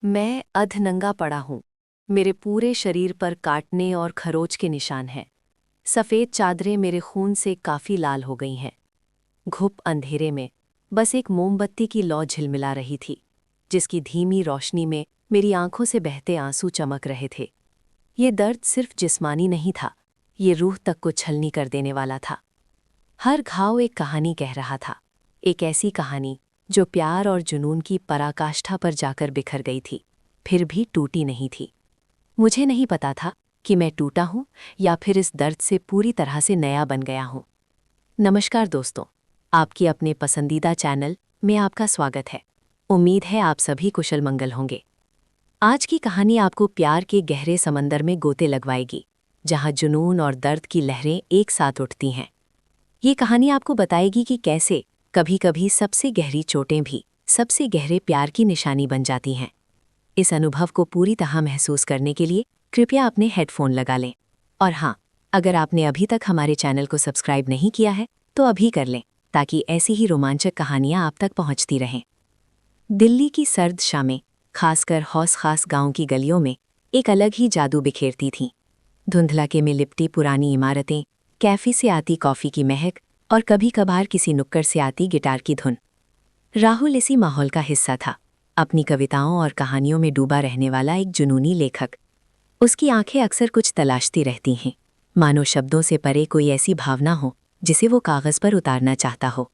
मैं अधनंगा पड़ा हूँ। मेरे पूरे शरीर पर काटने और खरोच के निशान हैं। सफ़ेद चादरें मेरे खून से काफ़ी लाल हो गई हैं। घुप अंधेरे में बस एक मोमबत्ती की लौ झिलमिला रही थी, जिसकी धीमी रोशनी में मेरी आंखों से बहते आंसू चमक रहे थे। ये दर्द सिर्फ जिस्मानी नहीं था, ये रूह तक को छलनी कर देने वाला था। हर घाव एक कहानी कह रहा था, एक ऐसी कहानी जो प्यार और जुनून की पराकाष्ठा पर जाकर बिखर गई थी, फिर भी टूटी नहीं थी। मुझे नहीं पता था कि मैं टूटा हूँ या फिर इस दर्द से पूरी तरह से नया बन गया हूँ। नमस्कार दोस्तों, आपकी अपने पसंदीदा चैनल में आपका स्वागत है। उम्मीद है आप सभी कुशल मंगल होंगे। आज की कहानी आपको प्यार के गहरे समंदर में गोते लगवाएगी, जहाँ जुनून और दर्द की लहरें एक साथ उठती हैं। ये कहानी आपको बताएगी कि कैसे कभी-कभी सबसे गहरी चोटें भी सबसे गहरे प्यार की निशानी बन जाती हैं। इस अनुभव को पूरी तरह महसूस करने के लिए कृपया अपने हेडफोन लगा लें। और हाँ, अगर आपने अभी तक हमारे चैनल को सब्सक्राइब नहीं किया है तो अभी कर लें, ताकि ऐसी ही रोमांचक कहानियाँ आप तक पहुँचती रहें। दिल्ली की सर्द शामें, खासकर हौस खास गांव की गलियों में एक अलग ही जादू बिखेरती थीं। धुंधलाके में लिपटी पुरानी इमारतें, कैफे से आती कॉफ़ी की महक और कभी कभार किसी नुक्कड़ से आती गिटार की धुन। राहुल इसी माहौल का हिस्सा था, अपनी कविताओं और कहानियों में डूबा रहने वाला एक जुनूनी लेखक। उसकी आंखें अक्सर कुछ तलाशती रहती हैं, मानो शब्दों से परे कोई ऐसी भावना हो जिसे वो कागज़ पर उतारना चाहता हो।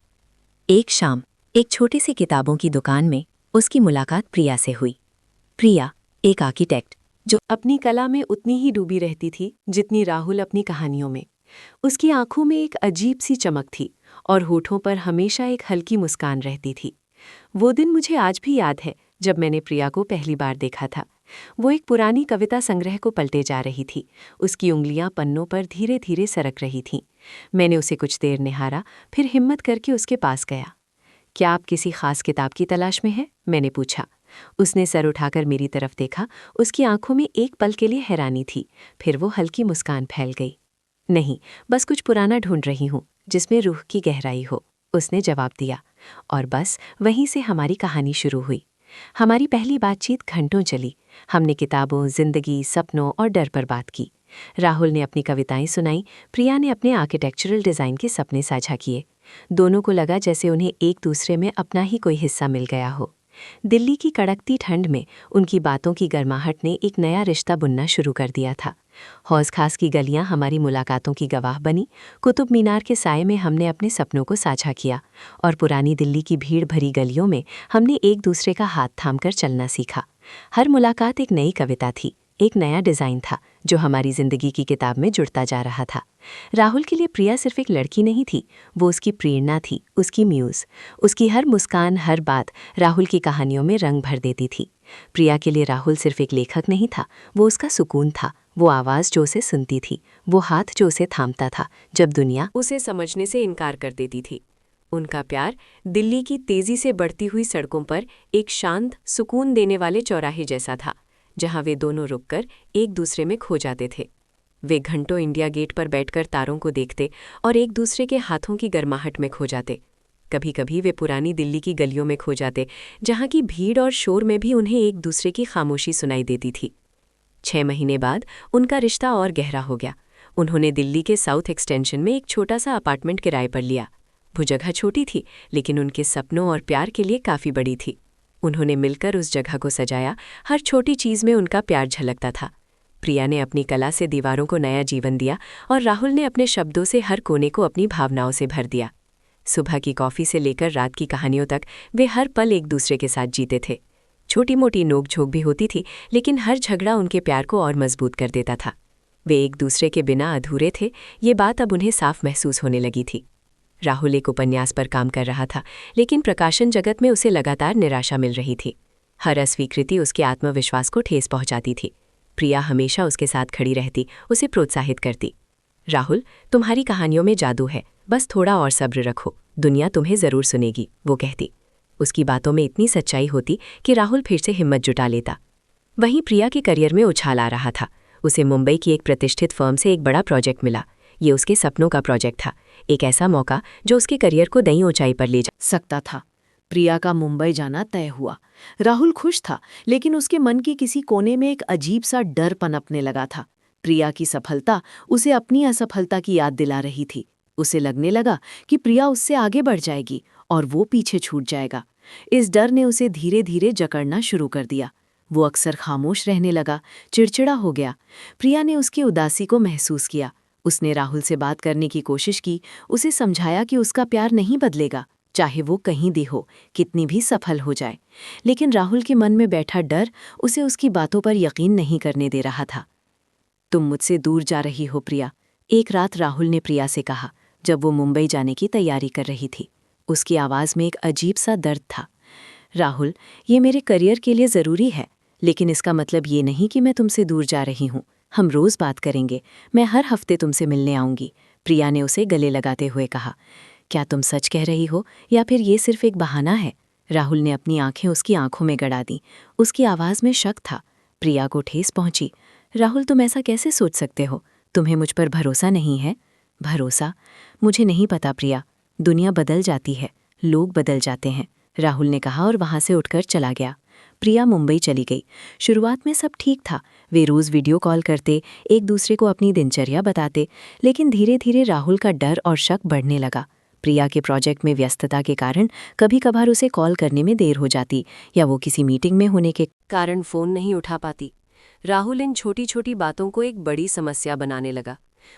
एक शाम एक छोटी सी किताबों की दुकान में उसकी मुलाकात प्रिया से हुई। प्रिया एक आर्किटेक्ट जो अपनी कला में उतनी ही डूबी रहती थी जितनी राहुल अपनी कहानियों में। उसकी आंखों में एक अजीब सी चमक थी और होठों पर हमेशा एक हल्की मुस्कान रहती थी। वो दिन मुझे आज भी याद है, जब मैंने प्रिया को पहली बार देखा था। वो एक पुरानी कविता संग्रह को पलटे जा रही थी। उसकी उंगलियां पन्नों पर धीरे धीरे सरक रही थीं। मैंने उसे कुछ देर निहारा, फिर हिम्मत करके उसके पास गया। क्या आप किसी खास किताब की तलाश में हैं? मैंने पूछा। उसने सर उठाकर मेरी तरफ देखा। उसकी आंखों में एक पल के लिए हैरानी थी, फिर वो हल्की मुस्कान फैल गई। नहीं, बस कुछ पुराना ढूंढ रही हूँ जिसमें रूह की गहराई हो, उसने जवाब दिया। और बस वहीं से हमारी कहानी शुरू हुई। हमारी पहली बातचीत घंटों चली। हमने किताबों, जिंदगी, सपनों और डर पर बात की। राहुल ने अपनी कविताएं सुनाई, प्रिया ने अपने आर्किटेक्चरल डिज़ाइन के सपने साझा किए। दोनों को लगा जैसे उन्हें एक दूसरे में अपना ही कोई हिस्सा मिल गया हो। दिल्ली की कड़कती ठंड में उनकी बातों की गर्माहट ने एक नया रिश्ता बुनना शुरू कर दिया था। हौस खास की गलियां हमारी मुलाकातों की गवाह बनी। कुतुब मीनार के साए में हमने अपने सपनों को साझा किया और पुरानी दिल्ली की भीड़ भरी गलियों में हमने एक दूसरे का हाथ थामकर चलना सीखा। हर मुलाकात एक नई कविता थी, एक नया डिज़ाइन था जो हमारी ज़िंदगी की किताब में जुड़ता जा रहा था। राहुल के लिए प्रिया सिर्फ एक लड़की नहीं थी, वो उसकी प्रेरणा थी, उसकी म्यूज़। उसकी हर मुस्कान, हर बात राहुल की कहानियों में रंग भर देती थी। प्रिया के लिए राहुल सिर्फ एक लेखक नहीं था, वो उसका सुकून था, वो आवाज़ जो उसे सुनती थी, वो हाथ जो उसे थामता था जब दुनिया उसे समझने से इनकार कर देती थी। उनका प्यार दिल्ली की तेज़ी से बढ़ती हुई सड़कों पर एक शांत, सुकून देने वाले चौराहे जैसा था, जहाँ वे दोनों रुककर एक दूसरे में खो जाते थे। वे घंटों इंडिया गेट पर बैठकर तारों को देखते और एक दूसरे के हाथों की गर्माहट में खो जाते। कभी कभी वे पुरानी दिल्ली की गलियों में खो जाते, जहाँ की भीड़ और शोर में भी उन्हें एक दूसरे की खामोशी सुनाई देती थी। 6 महीने बाद उनका रिश्ता और गहरा हो गया। उन्होंने दिल्ली के साउथ एक्सटेंशन में एक छोटा सा अपार्टमेंट किराए पर लिया। वो जगह छोटी थी, लेकिन उनके सपनों और प्यार के लिए काफ़ी बड़ी थी। उन्होंने मिलकर उस जगह को सजाया, हर छोटी चीज़ में उनका प्यार झलकता था। प्रिया ने अपनी कला से दीवारों को नया जीवन दिया और राहुल ने अपने शब्दों से हर कोने को अपनी भावनाओं से भर दिया। सुबह की कॉफ़ी से लेकर रात की कहानियों तक वे हर पल एक दूसरे के साथ जीते थे। छोटी मोटी नोक-झोंक भी होती थी, लेकिन हर झगड़ा उनके प्यार को और मजबूत कर देता था। वे एक दूसरे के बिना अधूरे थे, ये बात अब उन्हें साफ महसूस होने लगी थी। राहुल एक उपन्यास पर काम कर रहा था, लेकिन प्रकाशन जगत में उसे लगातार निराशा मिल रही थी। हर अस्वीकृति उसके आत्मविश्वास को ठेस पहुंचाती थी। प्रिया हमेशा उसके साथ खड़ी रहती, उसे प्रोत्साहित करती। राहुल, तुम्हारी कहानियों में जादू है, बस थोड़ा और सब्र रखो, दुनिया तुम्हें ज़रूर सुनेगी, वो कहती। उसकी बातों में इतनी सच्चाई होती कि राहुल फिर से हिम्मत जुटा लेता। वहीं प्रिया के करियर में उछाल आ रहा था। उसे मुंबई की एक प्रतिष्ठित फर्म से एक बड़ा प्रोजेक्ट मिला। ये उसके सपनों का प्रोजेक्ट था, एक ऐसा मौका जो उसके करियर को नई ऊंचाई पर ले जा सकता था। प्रिया का मुंबई जाना तय हुआ। राहुल खुश था, लेकिन उसके मन के किसी कोने में एक अजीब सा डर पनपने लगा था। प्रिया की सफलता उसे अपनी असफलता की याद दिला रही थी। उसे लगने लगा कि प्रिया उससे आगे बढ़ जाएगी और वो पीछे छूट जाएगा। इस डर ने उसे धीरे धीरे जकड़ना शुरू कर दिया। वो अक्सर खामोश रहने लगा, चिड़चिड़ा हो गया। प्रिया ने उसकी उदासी को महसूस किया। उसने राहुल से बात करने की कोशिश की, उसे समझाया कि उसका प्यार नहीं बदलेगा, चाहे वो कहीं भी हो, कितनी भी सफल हो जाए। लेकिन राहुल के मन में बैठा डर उसे उसकी बातों पर यकीन नहीं करने दे रहा था। तुम मुझसे दूर जा रही हो प्रिया, एक रात राहुल ने प्रिया से कहा, जब वो मुंबई जाने की तैयारी कर रही थी। उसकी आवाज़ में एक अजीब सा दर्द था। राहुल, ये मेरे करियर के लिए ज़रूरी है, लेकिन इसका मतलब ये नहीं कि मैं तुमसे दूर जा रही हूँ। हम रोज़ बात करेंगे, मैं हर हफ्ते तुमसे मिलने आऊँगी। प्रिया ने उसे गले लगाते हुए कहा। क्या तुम सच कह रही हो या फिर ये सिर्फ एक बहाना है? राहुल ने अपनी आंखें उसकी आंखों में गड़ा दी। उसकी आवाज़ में शक था। प्रिया को ठेस पहुंची। राहुल, तुम ऐसा कैसे सोच सकते हो? तुम्हें मुझ पर भरोसा नहीं है? भरोसा? मुझे नहीं पता प्रिया। दुनिया बदल जाती है, लोग बदल जाते हैं, राहुल ने कहा और वहां से उठकर चला गया। प्रिया मुंबई चली गई। शुरुआत में सब ठीक था। वे रोज़ वीडियो कॉल करते, एक दूसरे को अपनी दिनचर्या बताते, लेकिन धीरे धीरे राहुल का डर और शक बढ़ने लगा। प्रिया के प्रोजेक्ट में व्यस्तता के कारण कभी कभार उसे कॉल करने में देर हो जाती या वो किसी मीटिंग में होने के कारण फ़ोन नहीं उठा पाती। राहुल इन छोटी छोटी बातों को एक बड़ी समस्या बनाने लगा।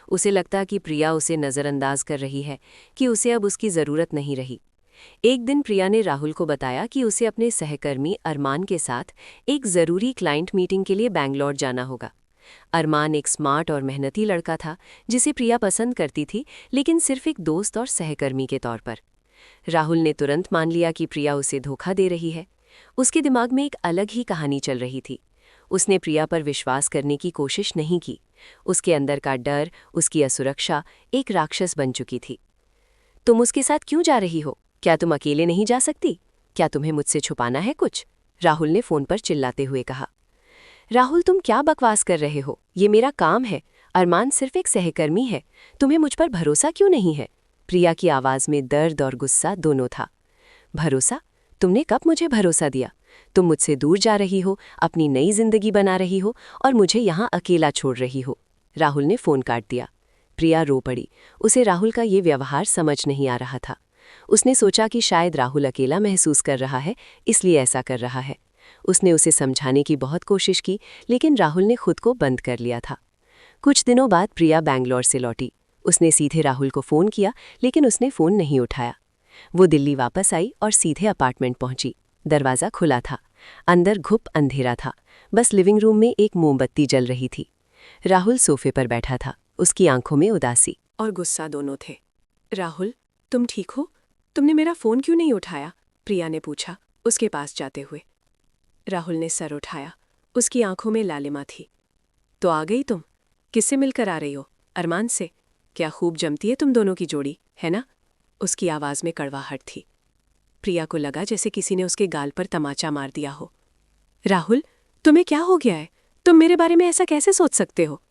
उसे लगता कि प्रिया उसे नज़रअंदाज कर रही है, कि उसे अब उसकी ज़रूरत नहीं रही। एक दिन प्रिया ने राहुल को बताया कि उसे अपने सहकर्मी अरमान के साथ एक ज़रूरी क्लाइंट मीटिंग के लिए बैंगलोर जाना होगा। अरमान एक स्मार्ट और मेहनती लड़का था, जिसे प्रिया पसंद करती थी, लेकिन सिर्फ एक दोस्त और सहकर्मी के तौर पर। राहुल ने तुरंत मान लिया कि प्रिया उसे धोखा दे रही है। उसके दिमाग में एक अलग ही कहानी चल रही थी। उसने प्रिया पर विश्वास करने की कोशिश नहीं की। उसके अंदर का डर, उसकी असुरक्षा एक राक्षस बन चुकी थी। तुम उसके साथ क्यों जा रही हो? क्या तुम अकेले नहीं जा सकती? क्या तुम्हें मुझसे छुपाना है कुछ? राहुल ने फ़ोन पर चिल्लाते हुए कहा। राहुल, तुम क्या बकवास कर रहे हो? ये मेरा काम है। अरमान सिर्फ एक सहकर्मी है। तुम्हें मुझ पर भरोसा क्यों नहीं है? प्रिया की आवाज़ में दर्द और गुस्सा दोनों था। भरोसा? तुमने कब मुझे भरोसा दिया? तुम मुझसे दूर जा रही हो, अपनी नई जिंदगी बना रही हो और मुझे यहाँ अकेला छोड़ रही हो। राहुल ने फ़ोन काट दिया। प्रिया रो पड़ी। उसे राहुल का ये व्यवहार समझ नहीं आ रहा था। उसने सोचा कि शायद राहुल अकेला महसूस कर रहा है, इसलिए ऐसा कर रहा है। उसने उसे समझाने की बहुत कोशिश की, लेकिन राहुल ने खुद को बंद कर लिया था। कुछ दिनों बाद प्रिया बैंगलोर से लौटी। उसने सीधे राहुल को फ़ोन किया, लेकिन उसने फ़ोन नहीं उठाया। वो दिल्ली वापस आई और सीधे अपार्टमेंट पहुंची। दरवाज़ा खुला था। अंदर घुप अंधेरा था। बस लिविंग रूम में एक मोमबत्ती जल रही थी। राहुल सोफे पर बैठा था। उसकी आंखों में उदासी और गुस्सा दोनों थे। राहुल, तुम ठीक हो? तुमने मेरा फ़ोन क्यों नहीं उठाया? प्रिया ने पूछा, उसके पास जाते हुए। राहुल ने सर उठाया। उसकी आंखों में लालिमा थी। तो आ गई तुम? किससे मिलकर आ रही हो? अरमान से? क्या खूब जमती है तुम दोनों की जोड़ी, है ना? उसकी आवाज़ में कड़वाहट थी। प्रिया को लगा जैसे किसी ने उसके गाल पर तमाचा मार दिया हो। राहुल, तुम्हें क्या हो गया है? तुम मेरे बारे में ऐसा कैसे सोच सकते हो?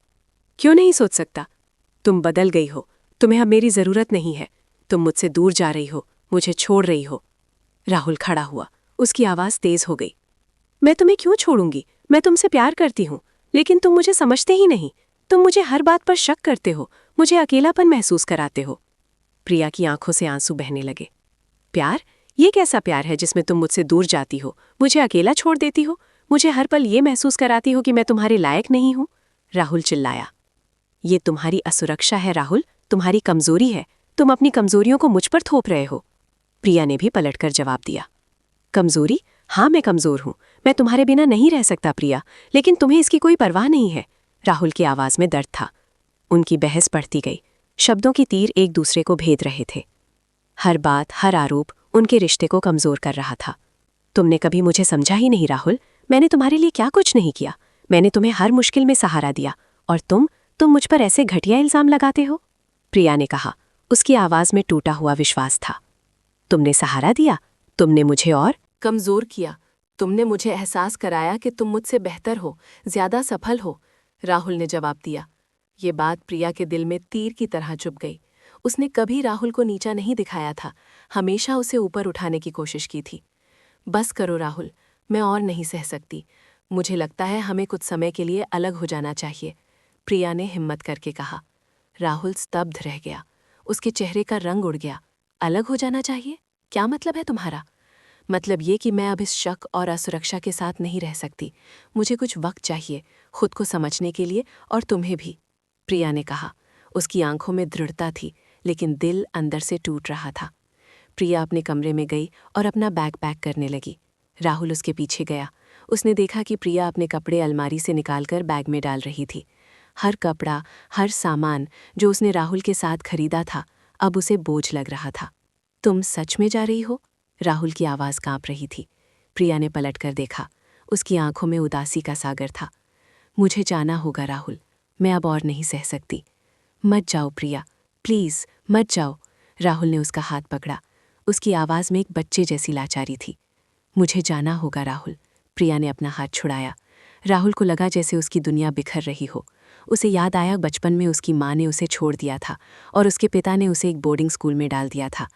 क्यों नहीं सोच सकता? तुम बदल गई हो। तुम्हें अब मेरी ज़रूरत नहीं है। तुम मुझसे दूर जा रही हो, मुझे छोड़ रही हो। राहुल खड़ा हुआ। उसकी आवाज़ तेज़ हो गई। मैं तुम्हें क्यों छोड़ूंगी? मैं तुमसे प्यार करती हूँ, लेकिन तुम मुझे समझते ही नहीं। तुम मुझे हर बात पर शक करते हो, मुझे अकेलापन महसूस कराते हो। प्रिया की आंखों से आंसू बहने लगे। प्यार? ये कैसा प्यार है जिसमें तुम मुझसे दूर जाती हो, मुझे अकेला छोड़ देती हो, मुझे हर पल ये महसूस कराती हो कि मैं तुम्हारे लायक नहीं हूँ? राहुल चिल्लाया। ये तुम्हारी असुरक्षा है राहुल, तुम्हारी कमजोरी है। तुम अपनी कमजोरियों को मुझ पर थोप रहे हो। प्रिया ने भी पलटकर जवाब दिया। कमजोरी? हाँ, मैं कमजोर हूँ। मैं तुम्हारे बिना नहीं रह सकता प्रिया, लेकिन तुम्हें इसकी कोई परवाह नहीं है। राहुल की आवाज़ में दर्द था। उनकी बहस बढ़ती गई। शब्दों की तीर एक दूसरे को भेद रहे थे। हर बात, हर आरोप उनके रिश्ते को कमज़ोर कर रहा था। तुमने कभी मुझे समझा ही नहीं राहुल। मैंने तुम्हारे लिए क्या कुछ नहीं किया। मैंने तुम्हें हर मुश्किल में सहारा दिया, और तुम मुझ पर ऐसे घटिया इल्ज़ाम लगाते हो? प्रिया ने कहा। उसकी आवाज़ में टूटा हुआ विश्वास था। तुमने सहारा दिया? तुमने मुझे और कमज़ोर किया। तुमने मुझे एहसास कराया कि तुम मुझसे बेहतर हो, ज़्यादा सफल हो। राहुल ने जवाब दिया। ये बात प्रिया के दिल में तीर की तरह चुभ गई। उसने कभी राहुल को नीचा नहीं दिखाया था, हमेशा उसे ऊपर उठाने की कोशिश की थी। बस करो राहुल, मैं और नहीं सह सकती। मुझे लगता है हमें कुछ समय के लिए अलग हो जाना चाहिए, प्रिया ने हिम्मत करके कहा। राहुल स्तब्ध रह गया। उसके चेहरे का रंग उड़ गया। अलग हो जाना चाहिए? क्या मतलब है तुम्हारा? मतलब ये कि मैं अब इस शक और असुरक्षा के साथ नहीं रह सकती। मुझे कुछ वक्त चाहिए, खुद को समझने के लिए, और तुम्हें भी, प्रिया ने कहा। उसकी आंखों में दृढ़ता थी, लेकिन दिल अंदर से टूट रहा था। प्रिया अपने कमरे में गई और अपना बैग पैक करने लगी। राहुल उसके पीछे गया। उसने देखा कि प्रिया अपने कपड़े अलमारी से निकालकर बैग में डाल रही थी। हर कपड़ा, हर सामान जो उसने राहुल के साथ खरीदा था, अब उसे बोझ लग रहा था। तुम सच में जा रही हो? राहुल की आवाज़ कांप रही थी। प्रिया ने पलटकर देखा। उसकी आंखों में उदासी का सागर था। मुझे जाना होगा राहुल, मैं अब और नहीं सह सकती। मत जाओ प्रिया, प्लीज़ मत जाओ। राहुल ने उसका हाथ पकड़ा। उसकी आवाज़ में एक बच्चे जैसी लाचारी थी। मुझे जाना होगा राहुल। प्रिया ने अपना हाथ छुड़ाया। राहुल को लगा जैसे उसकी दुनिया बिखर रही हो। उसे याद आया बचपन में उसकी माँ ने उसे छोड़ दिया था और उसके पिता ने उसे एक बोर्डिंग स्कूल में डाल दिया था।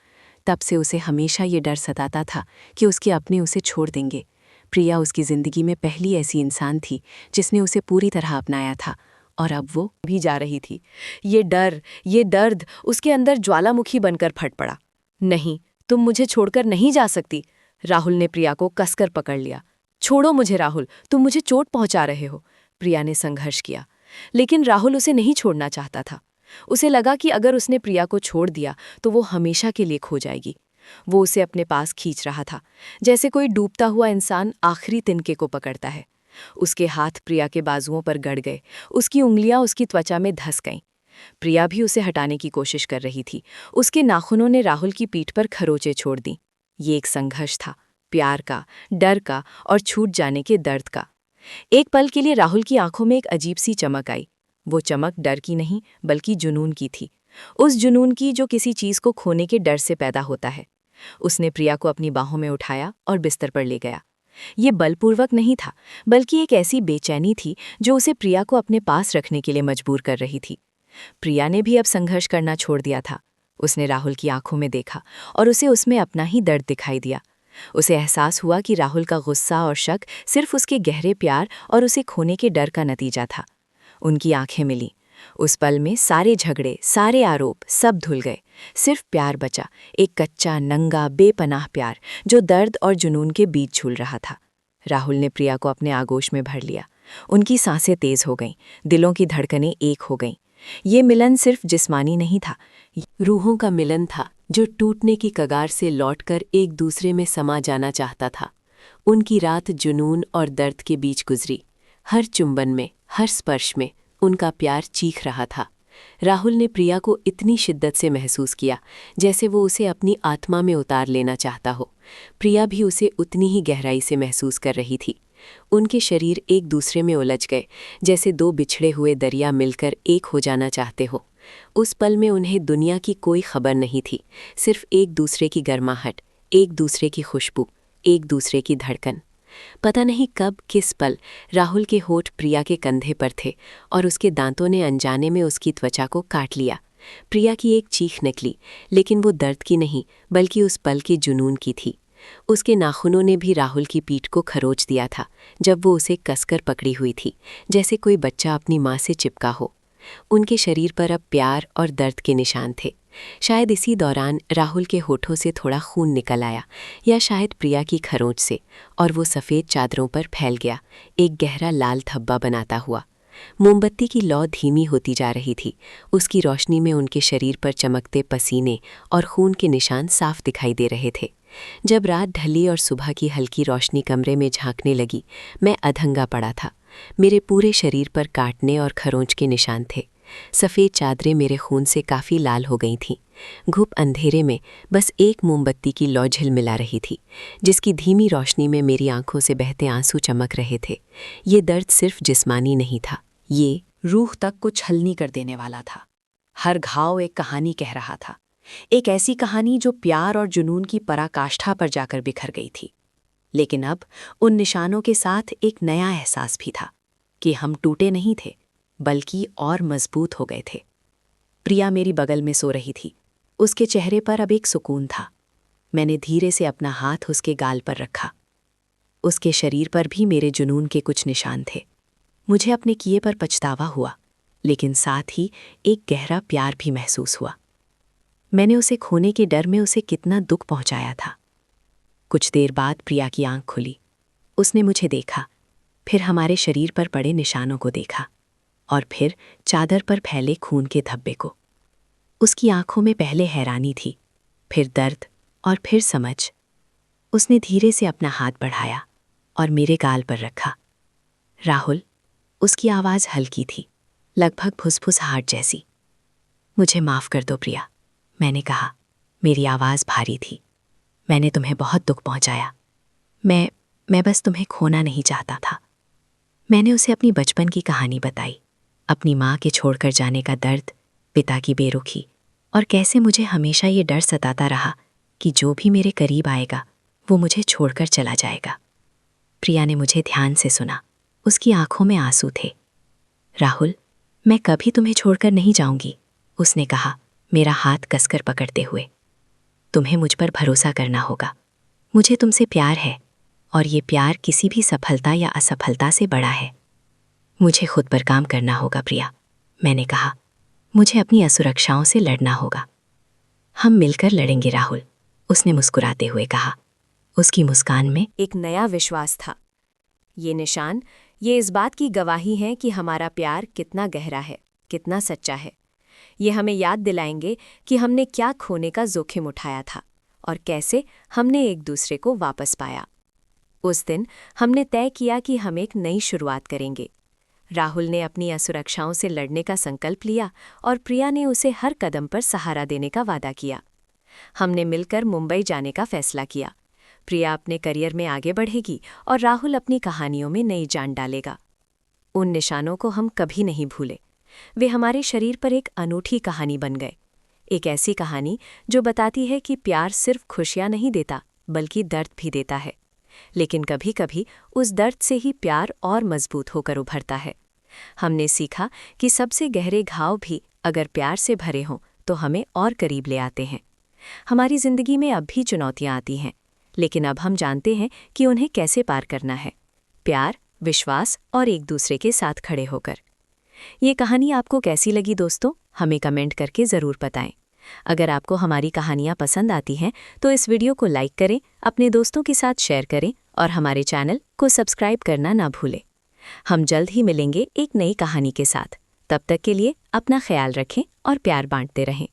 तब से उसे हमेशा ये डर सताता था कि उसके अपने उसे छोड़ देंगे। प्रिया उसकी ज़िंदगी में पहली ऐसी इंसान थी जिसने उसे पूरी तरह अपनाया था, और अब वो भी जा रही थी। ये डर, ये दर्द उसके अंदर ज्वालामुखी बनकर फट पड़ा। नहीं, तुम मुझे छोड़कर नहीं जा सकती। राहुल ने प्रिया को कसकर पकड़ लिया। छोड़ो मुझे राहुल, तुम मुझे चोट पहुंचा रहे हो। प्रिया ने संघर्ष किया, लेकिन राहुल उसे नहीं छोड़ना चाहता था। उसे लगा कि अगर उसने प्रिया को छोड़ दिया तो वो हमेशा के लिए खो जाएगी। वो उसे अपने पास खींच रहा था, जैसे कोई डूबता हुआ इंसान आखिरी तिनके को पकड़ता है। उसके हाथ प्रिया के बाजुओं पर गड़ गए, उसकी उंगलियां उसकी त्वचा में धंस गईं। प्रिया भी उसे हटाने की कोशिश कर रही थी। उसके नाखूनों ने राहुल की पीठ पर खरोंचें छोड़ दीं। ये एक संघर्ष था, प्यार का, डर का और छूट जाने के दर्द का। एक पल के लिए राहुल की आंखों में एक अजीब सी चमक आई। वो चमक डर की नहीं, बल्कि जुनून की थी। उस जुनून की जो किसी चीज को खोने के डर से पैदा होता है। उसने प्रिया को अपनी बाहों में उठाया और बिस्तर पर ले गया। ये बलपूर्वक नहीं था, बल्कि एक ऐसी बेचैनी थी जो उसे प्रिया को अपने पास रखने के लिए मजबूर कर रही थी। प्रिया ने भी अब संघर्ष करना छोड़ दिया था। उसने राहुल की आंखों में देखा और उसे उसमें अपना ही दर्द दिखाई दिया। उसे एहसास हुआ कि राहुल का गुस्सा और शक सिर्फ उसके गहरे प्यार और उसे खोने के डर का नतीजा था। उनकी आंखें मिली। उस पल में सारे झगड़े, सारे आरोप, सब धुल गए। सिर्फ प्यार बचा, एक कच्चा, नंगा, बेपनाह प्यार जो दर्द और जुनून के बीच झूल रहा था। राहुल ने प्रिया को अपने आगोश में भर लिया। उनकी सांसें तेज हो गईं, दिलों की धड़कनें एक हो गईं। ये मिलन सिर्फ जिस्मानी नहीं था, रूहों का मिलन था जो टूटने की कगार से लौटकर एक दूसरे में समा जाना चाहता था। उनकी रात जुनून और दर्द के बीच गुजरी। हर चुंबन में, हर स्पर्श में उनका प्यार चीख रहा था। राहुल ने प्रिया को इतनी शिद्दत से महसूस किया जैसे वो उसे अपनी आत्मा में उतार लेना चाहता हो। प्रिया भी उसे उतनी ही गहराई से महसूस कर रही थी। उनके शरीर एक दूसरे में उलझ गए, जैसे दो बिछड़े हुए दरिया मिलकर एक हो जाना चाहते हो। उस पल में उन्हें दुनिया की कोई खबर नहीं थी, सिर्फ एक दूसरे की गर्माहट, एक दूसरे की खुशबू, एक दूसरे की धड़कन। पता नहीं कब, किस पल राहुल के होठ प्रिया के कंधे पर थे और उसके दांतों ने अनजाने में उसकी त्वचा को काट लिया। प्रिया की एक चीख निकली, लेकिन वो दर्द की नहीं, बल्कि उस पल के जुनून की थी। उसके नाखूनों ने भी राहुल की पीठ को खरोच दिया था जब वो उसे कसकर पकड़ी हुई थी, जैसे कोई बच्चा अपनी माँ से चिपका हो। उनके शरीर पर अब प्यार और दर्द के निशान थे। शायद इसी दौरान राहुल के होठों से थोड़ा खून निकल आया, या शायद प्रिया की खरोंच से, और वो सफ़ेद चादरों पर फैल गया, एक गहरा लाल धब्बा बनाता हुआ। मोमबत्ती की लौ धीमी होती जा रही थी। उसकी रोशनी में उनके शरीर पर चमकते पसीने और खून के निशान साफ दिखाई दे रहे थे। जब रात ढली और सुबह की हल्की रोशनी कमरे में झांकने लगी, मैं अधंगा पड़ा था। मेरे पूरे शरीर पर काटने और खरोंच के निशान थे। सफ़ेद चादरें मेरे खून से काफ़ी लाल हो गई थीं। घुप अंधेरे में बस एक मोमबत्ती की लौ झिलमिला रही थी, जिसकी धीमी रोशनी में मेरी आंखों से बहते आंसू चमक रहे थे। ये दर्द सिर्फ जिस्मानी नहीं था, ये रूह तक को छलनी कर देने वाला था। हर घाव एक कहानी कह रहा था, एक ऐसी कहानी जो प्यार और जुनून की पराकाष्ठा पर जाकर बिखर गई थी। लेकिन अब उन निशानों के साथ एक नया एहसास भी था कि हम टूटे नहीं थे, बल्कि और मजबूत हो गए थे। प्रिया मेरी बगल में सो रही थी, उसके चेहरे पर अब एक सुकून था। मैंने धीरे से अपना हाथ उसके गाल पर रखा। उसके शरीर पर भी मेरे जुनून के कुछ निशान थे। मुझे अपने किए पर पछतावा हुआ, लेकिन साथ ही एक गहरा प्यार भी महसूस हुआ। मैंने उसे खोने के डर में उसे कितना दुख पहुंचाया था। कुछ देर बाद प्रिया की आंख खुली। उसने मुझे देखा, फिर हमारे शरीर पर पड़े निशानों को देखा और फिर चादर पर फैले खून के धब्बे को। उसकी आंखों में पहले हैरानी थी, फिर दर्द और फिर समझ। उसने धीरे से अपना हाथ बढ़ाया और मेरे गाल पर रखा। राहुल, उसकी आवाज़ हल्की थी, लगभग फुसफुसाहट जैसी। मुझे माफ़ कर दो प्रिया, मैंने कहा। मेरी आवाज़ भारी थी। मैंने तुम्हें बहुत दुख पहुंचाया। मैं बस तुम्हें खोना नहीं चाहता था। मैंने उसे अपनी बचपन की कहानी बताई, अपनी माँ के छोड़कर जाने का दर्द, पिता की बेरुखी, और कैसे मुझे हमेशा ये डर सताता रहा कि जो भी मेरे करीब आएगा वो मुझे छोड़कर चला जाएगा। प्रिया ने मुझे ध्यान से सुना। उसकी आंखों में आंसू थे। राहुल, मैं कभी तुम्हें छोड़कर नहीं जाऊंगी, उसने कहा, मेरा हाथ कसकर पकड़ते हुए। तुम्हें मुझ पर भरोसा करना होगा। मुझे तुमसे प्यार है और ये प्यार किसी भी सफलता या असफलता से बड़ा है। मुझे खुद पर काम करना होगा प्रिया, मैंने कहा। मुझे अपनी असुरक्षाओं से लड़ना होगा। हम मिलकर लड़ेंगे राहुल, उसने मुस्कुराते हुए कहा। उसकी मुस्कान में एक नया विश्वास था। ये निशान, ये इस बात की गवाही हैं कि हमारा प्यार कितना गहरा है, कितना सच्चा है। ये हमें याद दिलाएंगे कि हमने क्या खोने का जोखिम उठाया था और कैसे हमने एक दूसरे को वापस पाया। उस दिन हमने तय किया कि हम एक नई शुरुआत करेंगे। राहुल ने अपनी असुरक्षाओं से लड़ने का संकल्प लिया और प्रिया ने उसे हर कदम पर सहारा देने का वादा किया। हमने मिलकर मुंबई जाने का फैसला किया। प्रिया अपने करियर में आगे बढ़ेगी और राहुल अपनी कहानियों में नई जान डालेगा। उन निशानों को हम कभी नहीं भूले। वे हमारे शरीर पर एक अनूठी कहानी बन गए। एक ऐसी कहानी जो बताती है कि प्यार सिर्फ खुशियां नहीं देता, बल्कि दर्द भी देता है। लेकिन कभी-कभी उस दर्द से ही प्यार और मजबूत होकर उभरता है। हमने सीखा कि सबसे गहरे घाव भी अगर प्यार से भरे हों तो हमें और करीब ले आते हैं। हमारी जिंदगी में अब भी चुनौतियां आती हैं, लेकिन अब हम जानते हैं कि उन्हें कैसे पार करना है। प्यार, विश्वास और एक दूसरे के साथ खड़े होकर। ये कहानी आपको कैसी लगी दोस्तों? हमें कमेंट करके ज़रूर बताएं। अगर आपको हमारी कहानियाँ पसंद आती हैं तो इस वीडियो को लाइक करें, अपने दोस्तों के साथ शेयर करें और हमारे चैनल को सब्सक्राइब करना ना भूलें। हम जल्द ही मिलेंगे एक नई कहानी के साथ। तब तक के लिए अपना ख्याल रखें और प्यार बांटते रहें।